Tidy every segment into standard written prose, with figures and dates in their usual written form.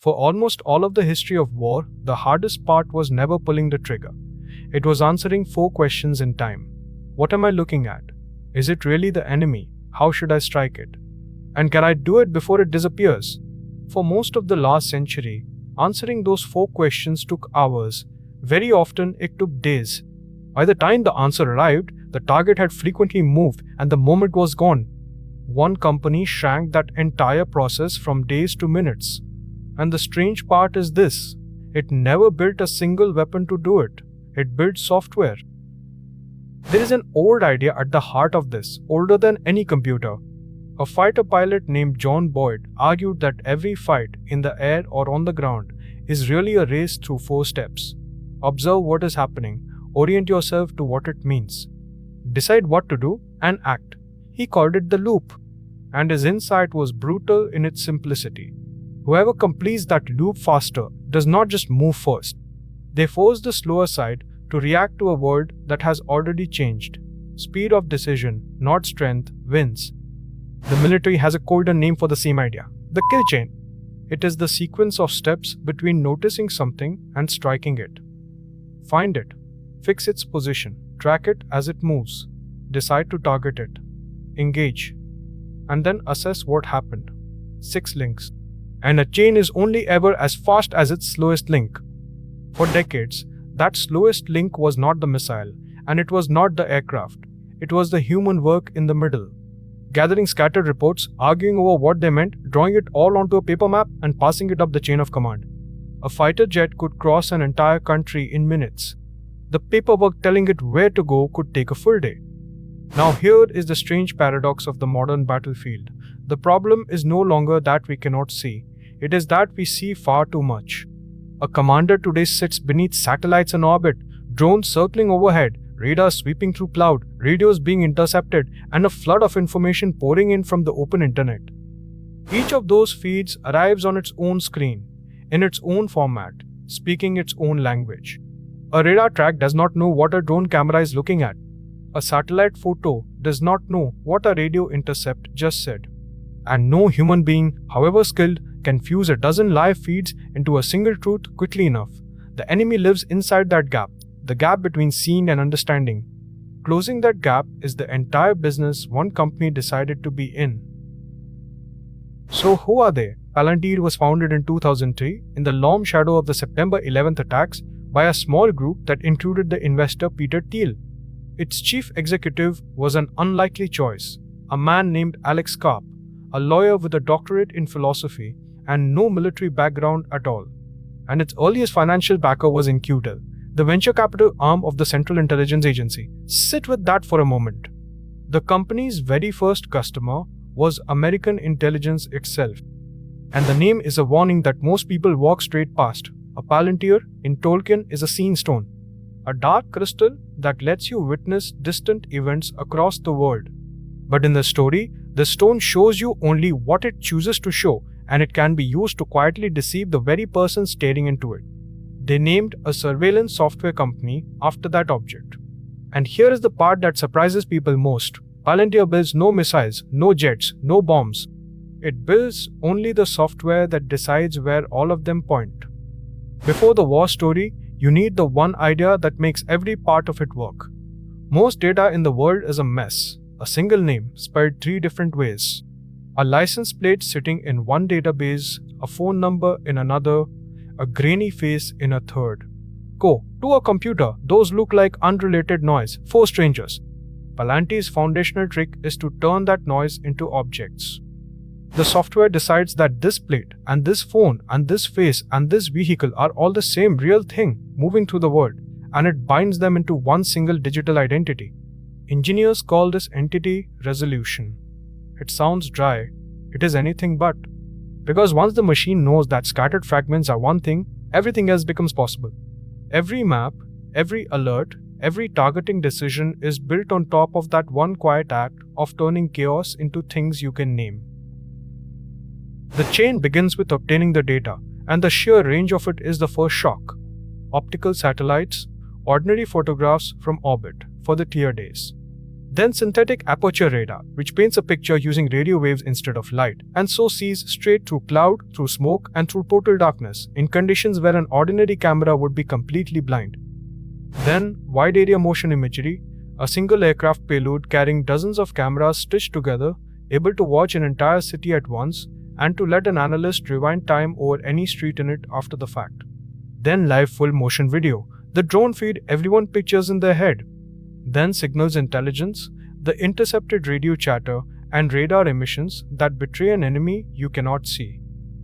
For almost all of the history of war, the hardest part was never pulling the trigger. It was answering 4 questions in time. What am I looking at? Is it really the enemy? How should I strike it? And can I do it before it disappears? For most of the last century, answering those 4 questions took hours. Very often, it took days. By the time the answer arrived, the target had frequently moved and the moment was gone. One company shrank that entire process from days to minutes. And the strange part is this: it never built a single weapon to do it. It built software. There is an old idea at the heart of this, older than any computer. A fighter pilot named John Boyd argued that every fight, in the air or on the ground, is really a race through 4 steps. Observe what is happening, orient yourself to what it means, decide what to do, and act. He called it the loop, and his insight was brutal in its simplicity. Whoever completes that loop faster does not just move first. They force the slower side to react to a world that has already changed. Speed of decision, not strength, wins. The military has a colder name for the same idea: the kill chain. It is the sequence of steps between noticing something and striking it. Find it, fix its position, track it as it moves, decide to target it, engage, and then assess what happened. 6 links. And a chain is only ever as fast as its slowest link. For decades, that slowest link was not the missile, and it was not the aircraft. It was the human work in the middle. Gathering scattered reports, arguing over what they meant, drawing it all onto a paper map, and passing it up the chain of command. A fighter jet could cross an entire country in minutes. The paperwork telling it where to go could take a full day. Now here is the strange paradox of the modern battlefield. The problem is no longer that we cannot see. It is that we see far too much. A commander today sits beneath satellites in orbit, drones circling overhead, radars sweeping through cloud, radios being intercepted, and a flood of information pouring in from the open internet. Each of those feeds arrives on its own screen, in its own format, speaking its own language. A radar track does not know what a drone camera is looking at. A satellite photo does not know what a radio intercept just said. And no human being, however skilled, can fuse a dozen live feeds into a single truth quickly enough. The enemy lives inside that gap, the gap between seeing and understanding. Closing that gap is the entire business one company decided to be in. So who are they? Palantir was founded in 2003 in the long shadow of the September 11th attacks by a small group that included the investor Peter Thiel. Its chief executive was an unlikely choice, a man named Alex Karp, a lawyer with a doctorate in philosophy and no military background at all. And its earliest financial backer was Incutel, the venture capital arm of the Central Intelligence Agency. Sit with that for a moment. The company's very first customer was American intelligence itself. And the name is a warning that most people walk straight past. A Palantir in Tolkien is a scene stone, a dark crystal that lets you witness distant events across the world. But in the story, the stone shows you only what it chooses to show, and it can be used to quietly deceive the very person staring into it. They named a surveillance software company after that object. And here is the part that surprises people most. Palantir builds no missiles, no jets, no bombs. It builds only the software that decides where all of them point. Before the war story, you need the one idea that makes every part of it work. Most data in the world is a mess. A single name spelled 3 different ways. A license plate sitting in one database, a phone number in another, a grainy face in a third. Go to a computer, those look like unrelated noise, 4 strangers. Palantir's foundational trick is to turn that noise into objects. The software decides that this plate, and this phone, and this face, and this vehicle are all the same real thing moving through the world, and it binds them into one single digital identity. Engineers call this entity resolution. It sounds dry. It is anything but. Because once the machine knows that scattered fragments are one thing, everything else becomes possible. Every map, every alert, every targeting decision is built on top of that one quiet act of turning chaos into things you can name. The chain begins with obtaining the data, and the sheer range of it is the first shock. Optical satellites, ordinary photographs from orbit for the clear days. Then synthetic aperture radar, which paints a picture using radio waves instead of light, and so sees straight through cloud, through smoke, and through total darkness, in conditions where an ordinary camera would be completely blind. Then, wide area motion imagery, a single aircraft payload carrying dozens of cameras stitched together, able to watch an entire city at once, and to let an analyst rewind time over any street in it after the fact. Then live full motion video, the drone feed everyone pictures in their head. Then signals intelligence, the intercepted radio chatter and radar emissions that betray an enemy you cannot see.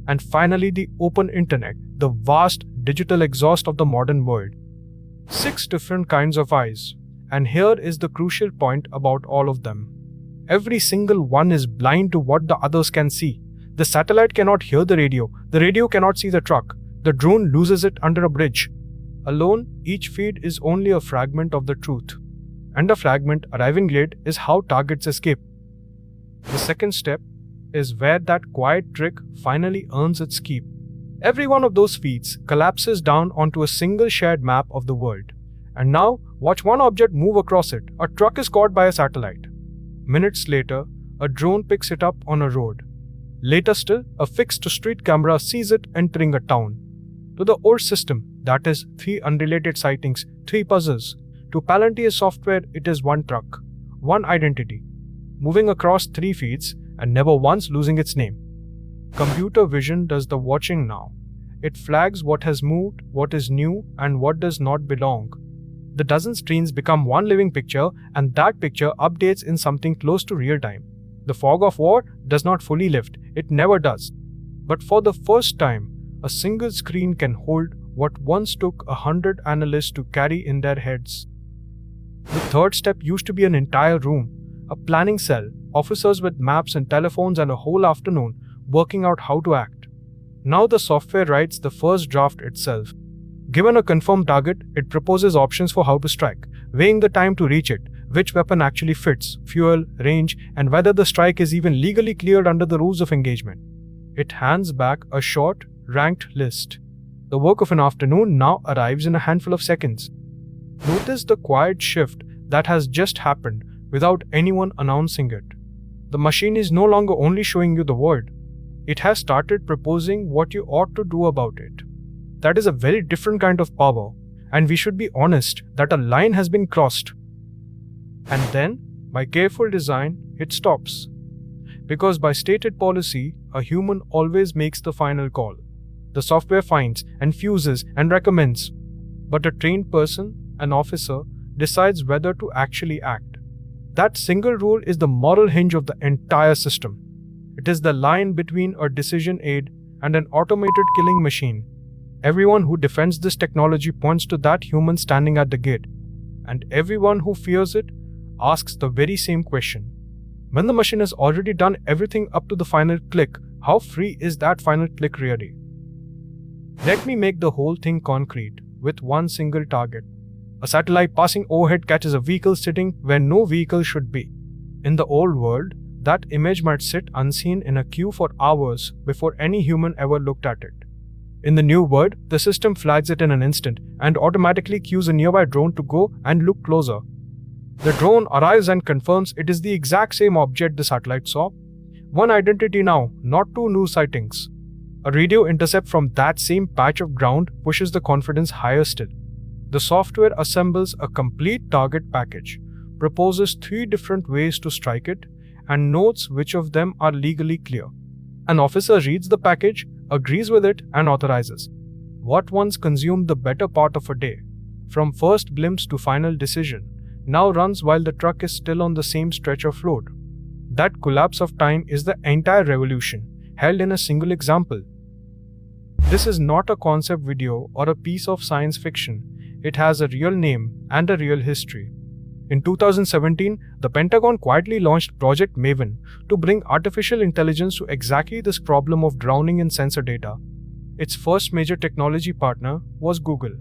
And finally the open internet, the vast digital exhaust of the modern world. 6 different kinds of eyes. And here is the crucial point about all of them. Every single one is blind to what the others can see. The satellite cannot hear the radio cannot see the truck, the drone loses it under a bridge. Alone, each feed is only a fragment of the truth. And a fragment arriving late is how targets escape. The second step is where that quiet trick finally earns its keep. Every one of those feeds collapses down onto a single shared map of the world. And now, watch one object move across it. A truck is caught by a satellite. Minutes later, a drone picks it up on a road. Later still, a fixed street camera sees it entering a town. To the old system, that is 3 unrelated sightings, 3 puzzles. To Palantir software, it is 1 truck, 1 identity, moving across 3 feeds and never once losing its name. Computer vision does the watching now. It flags what has moved, what is new, and what does not belong. The dozen screens become one living picture, and that picture updates in something close to real time. The fog of war does not fully lift, it never does. But for the first time, a single screen can hold what once took 100 analysts to carry in their heads. The third step used to be an entire room, a planning cell, officers with maps and telephones and a whole afternoon working out how to act. Now the software writes the first draft itself. Given a confirmed target, it proposes options for how to strike, weighing the time to reach it, which weapon actually fits, fuel, range, and whether the strike is even legally cleared under the rules of engagement. It hands back a short, ranked list. The work of an afternoon now arrives in a handful of seconds. Notice the quiet shift that has just happened without anyone announcing it. The machine is no longer only showing you the word. It has started proposing what you ought to do about it. That is a very different kind of power, and we should be honest that a line has been crossed. And then, by careful design, it stops. Because by stated policy, a human always makes the final call. The software finds and fuses and recommends. But a trained person, an officer, decides whether to actually act. That single rule is the moral hinge of the entire system. It is the line between a decision aid and an automated killing machine. Everyone who defends this technology points to that human standing at the gate. And everyone who fears it asks the very same question. When the machine has already done everything up to the final click, how free is that final click really? Let me make the whole thing concrete, with one single target. A satellite passing overhead catches a vehicle sitting where no vehicle should be. In the old world, that image might sit unseen in a queue for hours before any human ever looked at it. In the new world, the system flags it in an instant and automatically cues a nearby drone to go and look closer. The drone arrives and confirms it is the exact same object the satellite saw. One identity now, not 2 new sightings. A radio intercept from that same patch of ground pushes the confidence higher still. The software assembles a complete target package, proposes 3 different ways to strike it, and notes which of them are legally clear. An officer reads the package, agrees with it, and authorizes. What once consumed the better part of a day, from first glimpse to final decision, now runs while the truck is still on the same stretch of road. That collapse of time is the entire revolution, held in a single example. This is not a concept video or a piece of science fiction. It has a real name and a real history. In 2017, the Pentagon quietly launched Project Maven to bring artificial intelligence to exactly this problem of drowning in sensor data. Its first major technology partner was Google.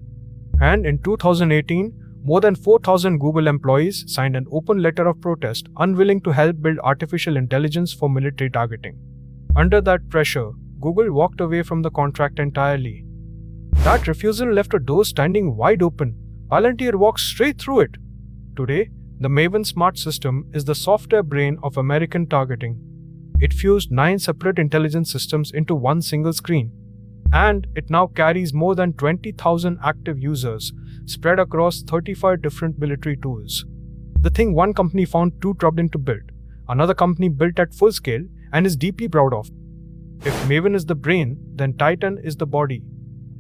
And in 2018, more than 4,000 Google employees signed an open letter of protest, unwilling to help build artificial intelligence for military targeting. Under that pressure, Google walked away from the contract entirely. That refusal left a door standing wide open. Palantir walked straight through it. Today, The Maven Smart System is the software brain of American targeting. It fused 9 separate intelligence systems into one single screen, and it now carries more than 20,000 active users spread across 35 different military tools. The thing one company found too troubling to build, another company built at full scale and is deeply proud of. If Maven is the brain, then Titan is the body.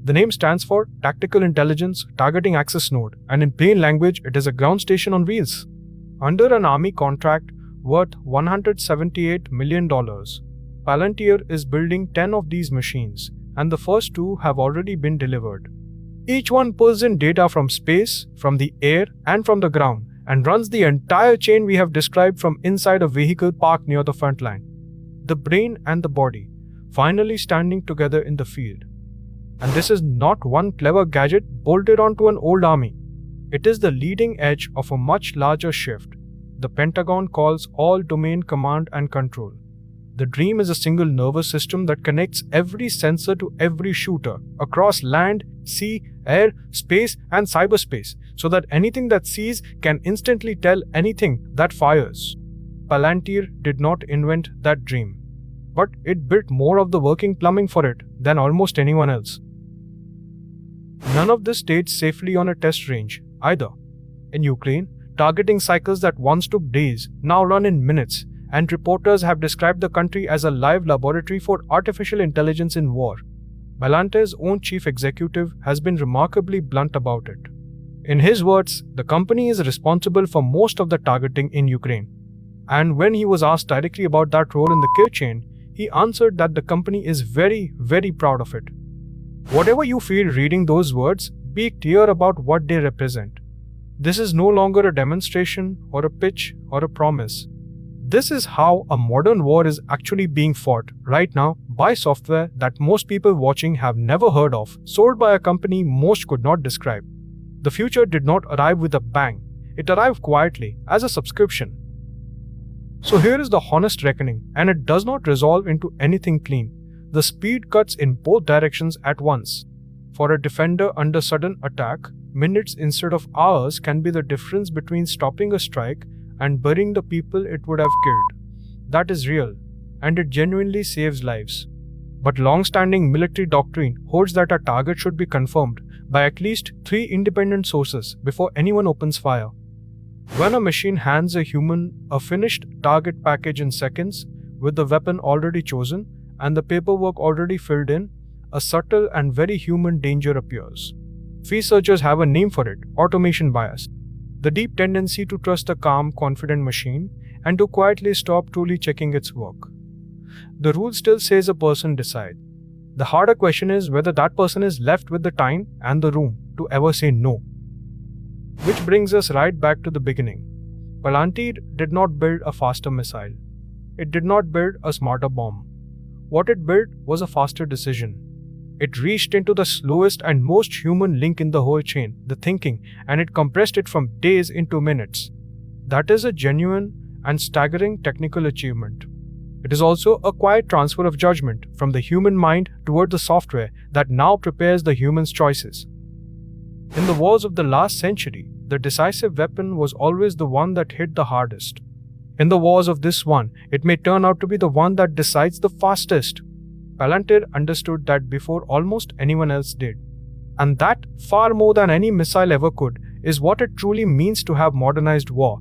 The name stands for Tactical Intelligence Targeting Access Node, and in plain language, it is a ground station on wheels. Under an army contract worth $178 million, Palantir is building 10 of these machines, and the first 2 have already been delivered. Each one pulls in data from space, from the air, and from the ground, and runs the entire chain we have described from inside a vehicle parked near the front line. The brain and the body, finally standing together in the field. And this is not one clever gadget bolted onto an old army. It is the leading edge of a much larger shift. The Pentagon calls all domain command and control. The dream is a single nervous system that connects every sensor to every shooter across land, sea, air, space, and cyberspace, so that anything that sees can instantly tell anything that fires. Palantir did not invent that dream, but it built more of the working plumbing for it than almost anyone else. None of this stayed safely on a test range either. In Ukraine, targeting cycles that once took days now run in minutes, and reporters have described the country as a live laboratory for artificial intelligence in war. Palantir's own chief executive has been remarkably blunt about it. In his words, the company is responsible for most of the targeting in Ukraine. And when he was asked directly about that role in the kill chain, he answered that the company is very, very proud of it. Whatever you feel reading those words, be clear about what they represent. This is no longer a demonstration or a pitch or a promise. This is how a modern war is actually being fought right now by software that most people watching have never heard of, sold by a company most could not describe. The future did not arrive with a bang. It arrived quietly as a subscription. So here is the honest reckoning, and it does not resolve into anything clean. The speed cuts in both directions at once. For a defender under sudden attack, minutes instead of hours can be the difference between stopping a strike and burying the people it would have killed. That is real, and it genuinely saves lives. But long-standing military doctrine holds that a target should be confirmed by at least 3 independent sources before anyone opens fire. When a machine hands a human a finished target package in seconds, with the weapon already chosen and the paperwork already filled in, a subtle and very human danger appears. Researchers have a name for it: automation bias. The deep tendency to trust a calm, confident machine and to quietly stop truly checking its work. The rule still says a person decides. The harder question is whether that person is left with the time and the room to ever say no. Which brings us right back to the beginning. Palantir did not build a faster missile. It did not build a smarter bomb. What it built was a faster decision. It reached into the slowest and most human link in the whole chain, the thinking, and it compressed it from days into minutes. That is a genuine and staggering technical achievement. It is also a quiet transfer of judgment from the human mind toward the software that now prepares the human's choices. In the wars of the last century, the decisive weapon was always the one that hit the hardest. In the wars of this one, it may turn out to be the one that decides the fastest. Palantir understood that before almost anyone else did. And that, far more than any missile ever could, is what it truly means to have modernized war.